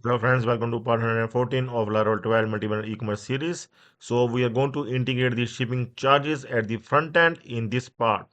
Hello friends, welcome to part 114 of Laravel 12 multi-banner e-commerce series. So we are going to integrate the shipping charges at the front end in this part.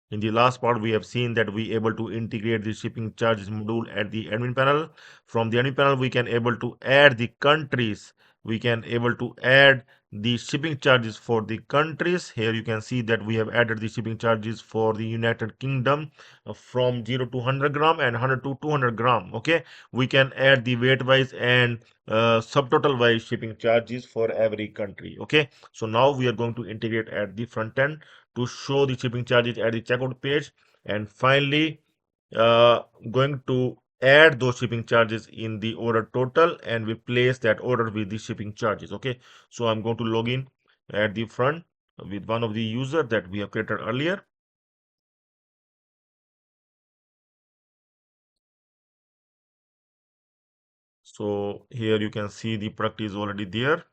In the last part, we have seen that we able to integrate the shipping charges module at the admin panel. From the admin panel, we can able to add the countries. We can able to add the shipping charges for the countries. Here you can see that we have added the shipping charges for the United Kingdom from 0 to 100 gram and 100 to 200 gram. Okay, we can add the weight wise and subtotal wise shipping charges for every country. Okay, so now we are going to integrate at the front end to show the shipping charges at the checkout page, and finally going to add those shipping charges in the order total and replace that order with the shipping charges. Okay, so I'm going to log in at the front with one of the user that we have created earlier. So here you can see the product is already there.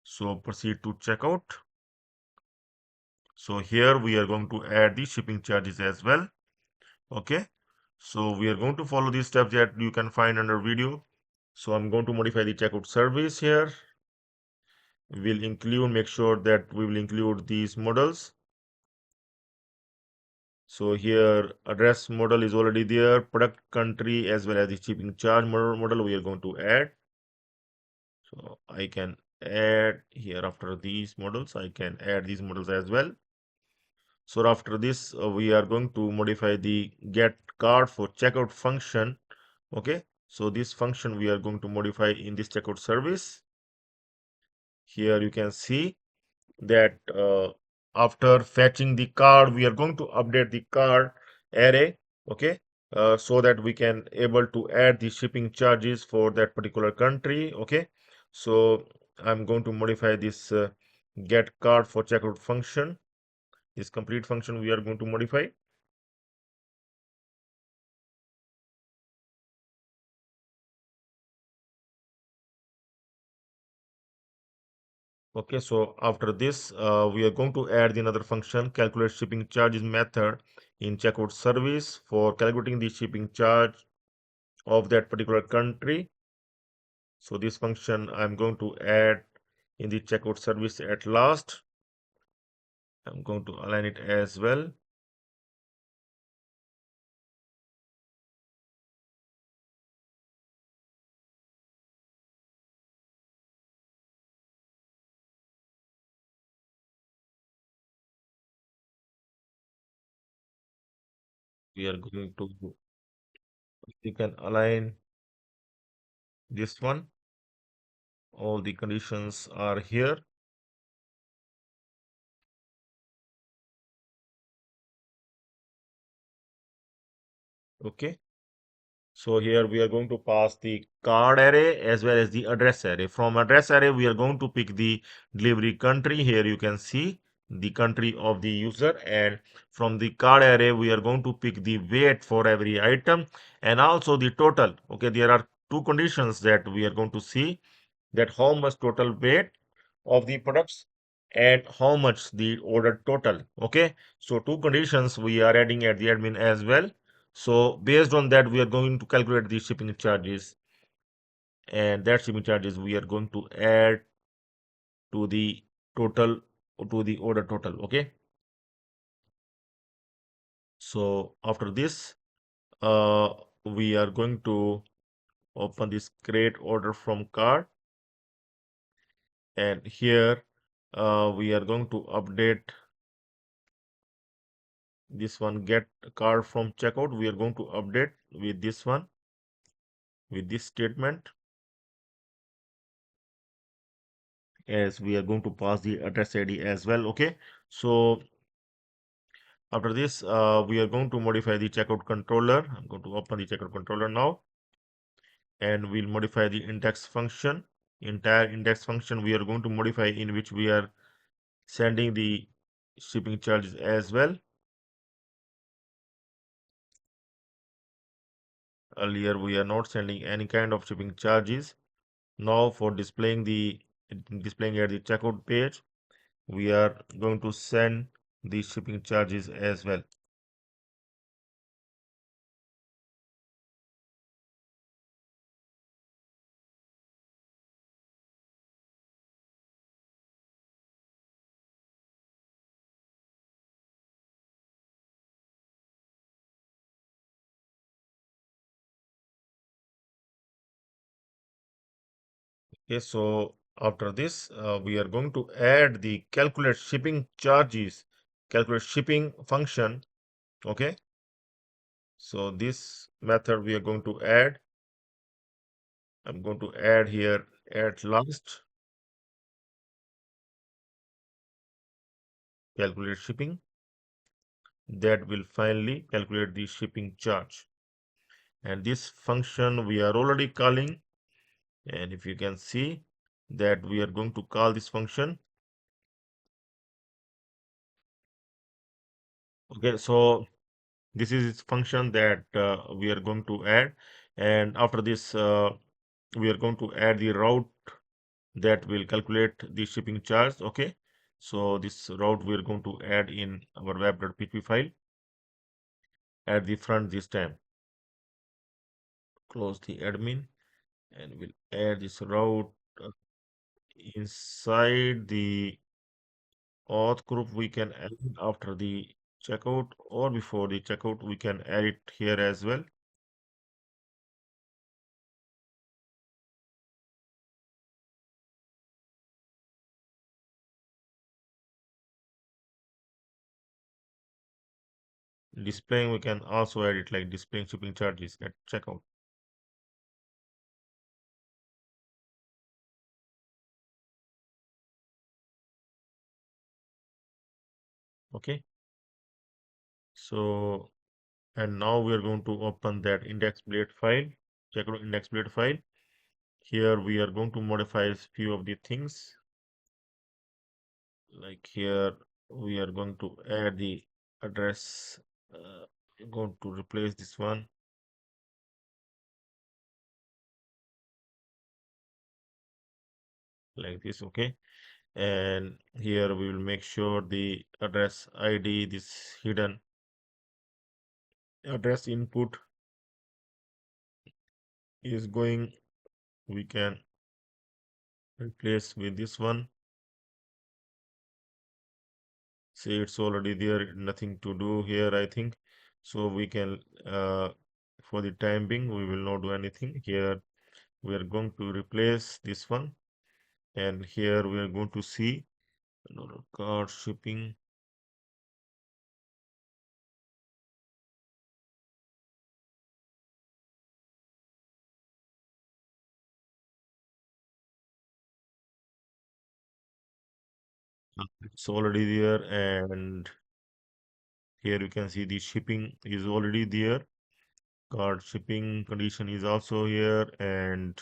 So proceed to checkout. So here we are going to add the shipping charges as well. Okay, so we are going to follow these steps that you can find under video. So I'm going to modify the checkout service here. We'll include, make sure that we will include these models. So here address model is already there, product country as well as the shipping charge model we are going to add. So I can add here after these models, I can add these models as well. So after this, we are going to modify the get card for checkout function. Okay, so this function we are going to modify in this checkout service. Here you can see that after fetching the card, we are going to update the card array. Okay, so that we can able to add the shipping charges for that particular country. Okay, so I'm going to modify this get card for checkout function. This complete function we are going to modify. Okay, so after this, we are going to add another function, calculate shipping charges method in checkout service for calculating the shipping charge of that particular country. So this function I'm going to add in the checkout service at last. I'm going to align it as well. We are going to, you can align this one. All the conditions are here. Okay. So here we are going to pass the card array as well as the address array. From address array, we are going to pick the delivery country. Here you can see the country of the user, and from the card array, we are going to pick the weight for every item and also the total. Okay, there are two conditions that we are going to see, that how much total weight of the products and how much the order total. Okay, so two conditions we are adding at the admin as well. So based on that, we are going to calculate the shipping charges, and that shipping charges we are going to add to the total, to the order total. Okay, so after this, we are going to open this create order from cart, and here we are going to update this one, get card from checkout. We are going to update with this one, with this statement, as we are going to pass the address ID as well. Okay, so after this, we are going to modify the checkout controller. I'm going to open the checkout controller now, and we'll modify the index function. Entire index function we are going to modify, in which we are sending the shipping charges as well. Earlier we are not sending any kind of shipping charges. Now for displaying at the checkout page, we are going to send the shipping charges as well. Okay, so after this, we are going to add the calculate shipping charges, calculate shipping function. Okay, so this method we are going to add. I'm going to add here at last calculate shipping that will finally calculate the shipping charge. And this function we are already calling. And if you can see that we are going to call this function. Okay, so this is its function that we are going to add. And after this, we are going to add the route that will calculate the shipping charge. Okay, so this route we are going to add in our web.php file at the front this time. Close the admin and we'll add this route uh, inside the auth group. We can add it after the checkout or before the checkout. We can add it here as well. Displaying, we can also add it like displaying shipping charges at checkout. Okay, so and now we are going to open that index blade file, checkout index blade file. Here we are going to modify a few of the things. Like here we are going to add the address. We're going to replace this one like this. Okay, and here we will make sure the address ID, this hidden address input is going, we can replace with this one. See, it's already there, nothing to do here, I think. So we can for the time being we will not do anything here. We are going to replace this one, and here we are going to see another card shipping. It's already there, and here you can see the shipping is already there. Card shipping condition is also here, and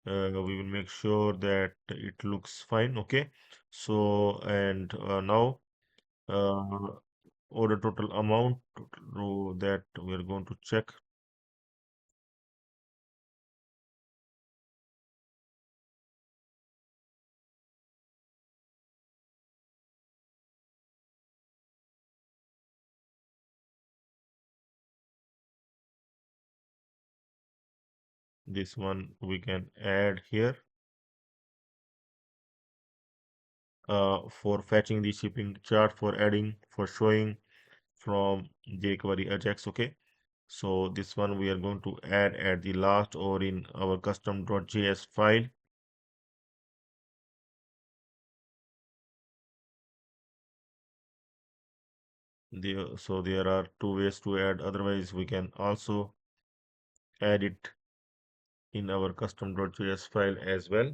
we will make sure that it looks fine. Okay, so and now uh, order total amount row that we are going to check. This one we can add here for fetching the shipping chart, for adding, for showing from jQuery Ajax. Okay, so this one we are going to add at the last or in our custom.js file. So there are two ways to add, otherwise we can also add it in our custom.js file as well.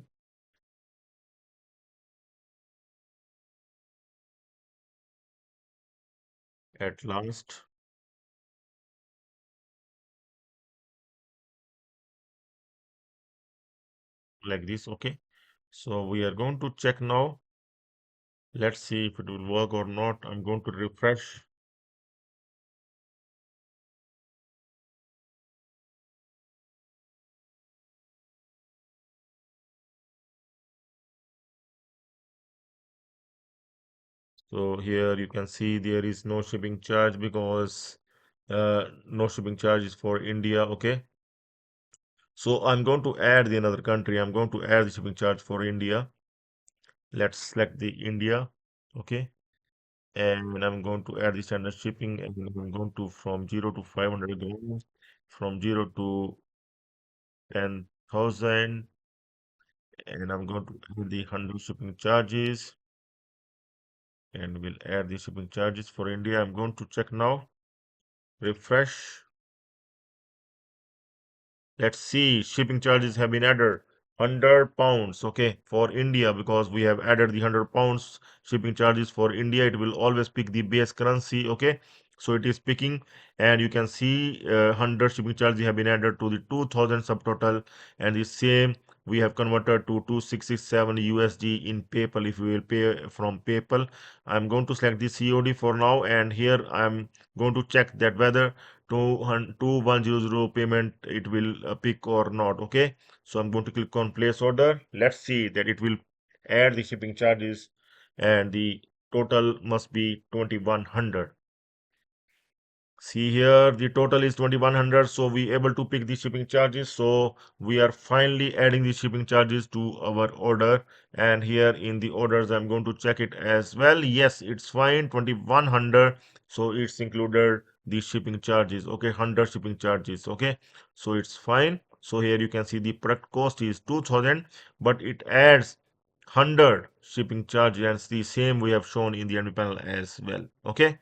At last, like this. Okay, so we are going to check now. Let's see if it will work or not. I'm going to refresh. So here you can see there is no shipping charge because no shipping charge is for India. Okay, so I'm going to add the another country. I'm going to add the shipping charge for India. Let's select the India. Okay, and I'm going to add the standard shipping, and I'm going to from 0 to 500 go, from 0 to 10,000, and I'm going to add the 100 shipping charges, and we'll add the shipping charges for India. I'm going to check now. Refresh. Let's see, shipping charges have been added. 100 pounds, okay, for India, because we have added the 100 pounds shipping charges for India. It will always pick the base currency, okay. So it is picking, and you can see 100 shipping charges have been added to the 2000 subtotal, and the same we have converted to 267 USD in PayPal if you will pay from PayPal. I'm going to select the COD for now, and here I'm going to check that whether 2100 payment it will pick or not. Okay, so I'm going to click on place order. Let's see that it will add the shipping charges, and the total must be 2100. See here, the total is 2100, so we able to pick the shipping charges. So we are finally adding the shipping charges to our order. And here in the orders, I'm going to check it as well. Yes, it's fine, 2100. So it's included the shipping charges. Okay, 100 shipping charges. Okay, so it's fine. So here you can see the product cost is 2000, but it adds 100 shipping charges, and it's the same we have shown in the enemy panel as well. Okay,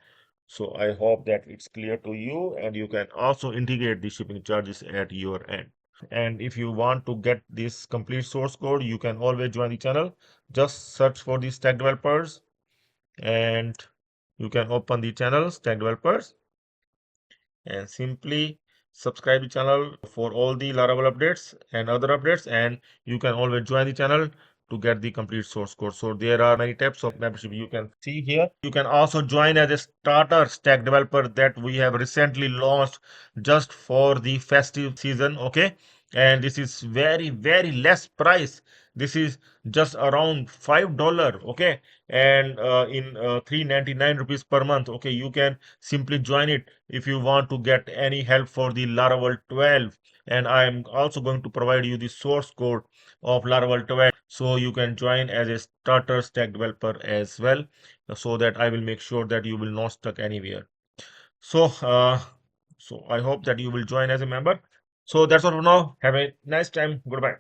so I hope that it's clear to you, and you can also integrate the shipping charges at your end. And if you want to get this complete source code, you can always join the channel. Just search for the stack developers, and you can open the channel stack developers, and simply subscribe the channel for all the Laravel updates and other updates, and you can always join the channel to get the complete source code. So there are many types of membership you can see here. You can also join as a starter stack developer that we have recently launched just for the festive season. Okay, and this is very less price. This is just around $5. Okay, and in 399 rupees per month. Okay, you can simply join it if you want to get any help for the Laravel 12, and I am also going to provide you the source code of Laravel 12, so you can join as a starter stack developer as well, so that I will make sure that you will not stuck anywhere. So I hope that you will join as a member. So that's all for now. Have a nice time. Goodbye.